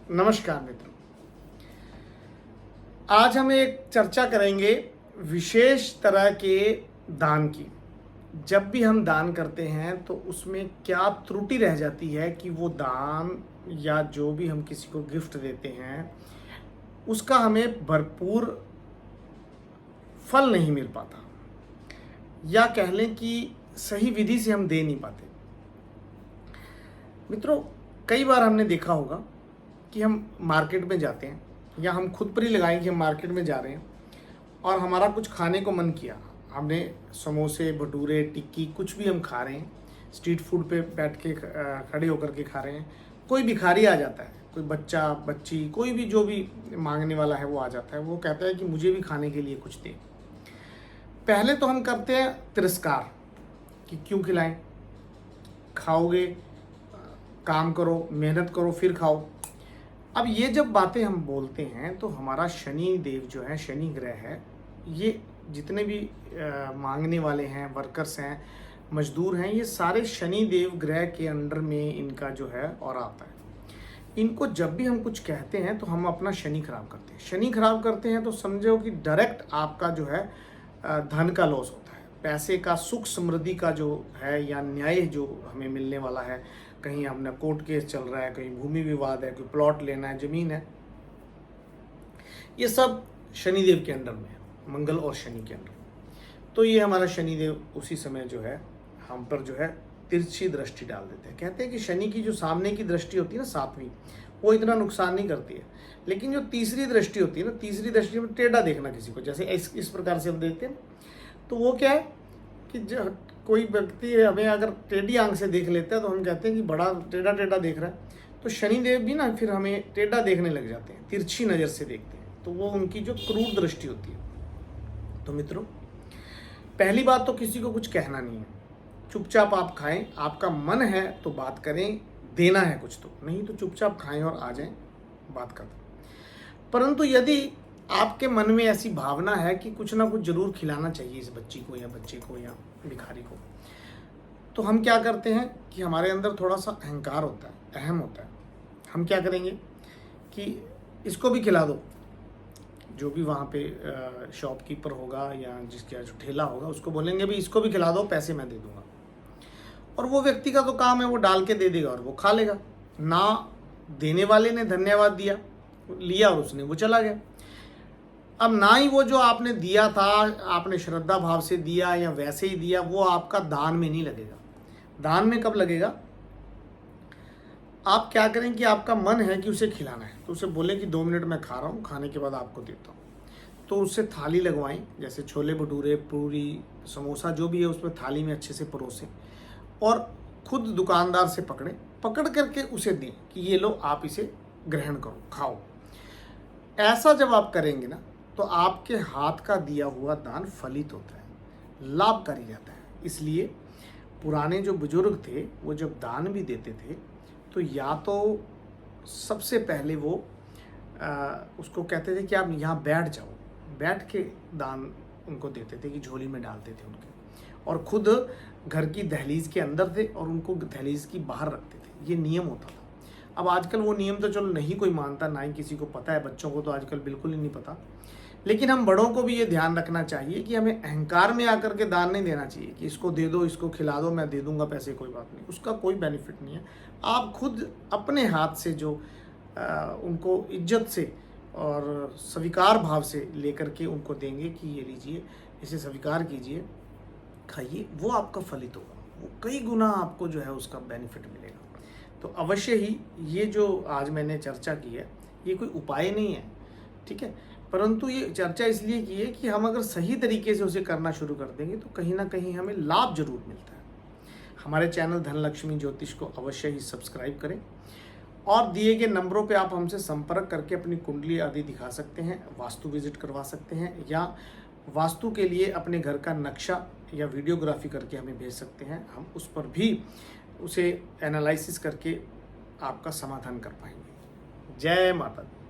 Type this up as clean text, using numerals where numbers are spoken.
नमस्कार मित्रों, आज हम एक चर्चा करेंगे विशेष तरह के दान की। जब भी हम दान करते हैं तो उसमें क्या त्रुटि रह जाती है कि वो दान या जो भी हम किसी को गिफ्ट देते हैं उसका हमें भरपूर फल नहीं मिल पाता, या कह लें कि सही विधि से हम दे नहीं पाते। मित्रों, कई बार हमने देखा होगा कि हम मार्केट में जाते हैं, या हम खुद पर ही लगाएं कि हम मार्केट में जा रहे हैं और हमारा कुछ खाने को मन किया, हमने समोसे, भटूरे, टिक्की कुछ भी हम खा रहे हैं, स्ट्रीट फूड पे बैठ के खड़े होकर के खा रहे हैं। कोई भिखारी आ जाता है, कोई बच्चा, बच्ची, कोई भी जो भी मांगने वाला है वो आ जाता है, वो कहता है कि मुझे भी खाने के लिए कुछ दे। पहले तो हम करते हैं तिरस्कार कि क्यों खिलाएं, खाओगे, काम करो, मेहनत करो, फिर खाओ। अब ये जब बातें हम बोलते हैं तो हमारा शनि देव जो है, शनि ग्रह है, ये जितने भी मांगने वाले हैं, वर्कर्स हैं, मजदूर हैं, ये सारे शनि देव ग्रह के अंडर में इनका जो है और आता है। इनको जब भी हम कुछ कहते हैं तो हम अपना शनि खराब करते हैं। शनि खराब करते हैं तो समझो कि डायरेक्ट आपका जो है धन का लॉस होता है, पैसे का, सुख समृद्धि का जो है, या न्याय जो हमें मिलने वाला है, कहीं हमने कोर्ट केस चल रहा है, कहीं भूमि विवाद है, कोई प्लॉट लेना है, जमीन है, ये सब शनिदेव के अंडर में है, मंगल और शनि के अंडर। तो ये हमारा शनिदेव उसी समय जो है हम पर जो है तिरछी दृष्टि डाल देते हैं। कहते हैं कि शनि की जो सामने की दृष्टि होती है ना, सातवीं, वो इतना नुकसान नहीं करती है, लेकिन जो तीसरी दृष्टि होती है ना, तीसरी दृष्टि में टेढ़ा देखना किसी को, जैसे इस प्रकार से हम देखते हैं, तो वो क्या है कि जो कोई व्यक्ति हमें अगर टेढ़ी आंख से देख लेता है तो हम कहते हैं कि बड़ा टेढ़ा टेढ़ा देख रहा है। तो शनिदेव भी ना फिर हमें टेढ़ा देखने लग जाते हैं, तिरछी नज़र से देखते हैं, तो वो उनकी जो क्रूर दृष्टि होती है। तो मित्रों, पहली बात तो किसी को कुछ कहना नहीं है, चुपचाप आप खाएं। आपका मन है तो बात करें, देना है कुछ तो, नहीं तो चुपचाप खाएं और आ जाएं, बात कर दें। परंतु यदि आपके मन में ऐसी भावना है कि कुछ ना कुछ जरूर खिलाना चाहिए इस बच्ची को या बच्चे को या भिखारी को, तो हम क्या करते हैं कि हमारे अंदर थोड़ा सा अहंकार होता है, अहम होता है। हम क्या करेंगे कि इसको भी खिला दो। जो भी वहाँ पे शॉपकीपर होगा या जिसका जो ठेला होगा उसको बोलेंगे भी इसको भी खिला दो, पैसे मैं दे दूंगा। और वो व्यक्ति का तो काम है, वो डाल के दे देगा और वो खा लेगा। ना देने वाले ने धन्यवाद दिया, लिया और उसने वो चला गया। अब ना ही वो जो आपने दिया था, आपने श्रद्धा भाव से दिया या वैसे ही दिया, वो आपका दान में नहीं लगेगा। दान में कब लगेगा? आप क्या करें कि आपका मन है कि उसे खिलाना है, तो उसे बोले कि 2 मिनट मैं खा रहा हूँ, खाने के बाद आपको देता हूँ। तो उससे थाली लगवाएं, जैसे छोले भटूरे, पूरी, समोसा जो भी है उसमें थाली में अच्छे से परोसें और खुद दुकानदार से पकड़ करके उसे दें कि ये लो, आप इसे ग्रहण करो, खाओ। ऐसा जब आप करेंगे ना तो आपके हाथ का दिया हुआ दान फलित होता है, लाभकारी रहता है। इसलिए पुराने जो बुजुर्ग थे वो जब दान भी देते थे तो या तो सबसे पहले वो उसको कहते थे कि आप यहाँ बैठ जाओ, बैठ के दान उनको देते थे कि झोली में डालते थे उनके, और खुद घर की दहलीज के अंदर थे और उनको दहलीज की बाहर रखते थे। ये नियम होता था। अब आजकल वो नियम तो चलो नहीं कोई मानता, ना ही किसी को पता है, बच्चों को तो आजकल बिल्कुल ही नहीं पता। लेकिन हम बड़ों को भी ये ध्यान रखना चाहिए कि हमें अहंकार में आकर के दान नहीं देना चाहिए कि इसको दे दो, इसको खिला दो, मैं दे दूंगा पैसे, कोई बात नहीं, उसका कोई बेनिफिट नहीं है। आप खुद अपने हाथ से जो उनको इज्जत से और स्वीकार भाव से लेकर के उनको देंगे कि ये लीजिए, इसे स्वीकार कीजिए, खाइए, वो आपका फलित होगा, वो कई गुना आपको जो है उसका बेनिफिट मिलेगा। तो अवश्य ही ये जो आज मैंने चर्चा की है ये कोई उपाय नहीं है, ठीक है, परंतु ये चर्चा इसलिए की है कि हम अगर सही तरीके से उसे करना शुरू कर देंगे तो कहीं ना कहीं हमें लाभ जरूर मिलता है। हमारे चैनल धनलक्ष्मी ज्योतिष को अवश्य ही सब्सक्राइब करें और दिए गए नंबरों पे आप हमसे संपर्क करके अपनी कुंडली आदि दिखा सकते हैं, वास्तु विजिट करवा सकते हैं, या वास्तु के लिए अपने घर का नक्शा या वीडियोग्राफी करके हमें भेज सकते हैं। हम उस पर भी उसे एनालिसिस करके आपका समाधान कर पाएंगे। जय माता दी।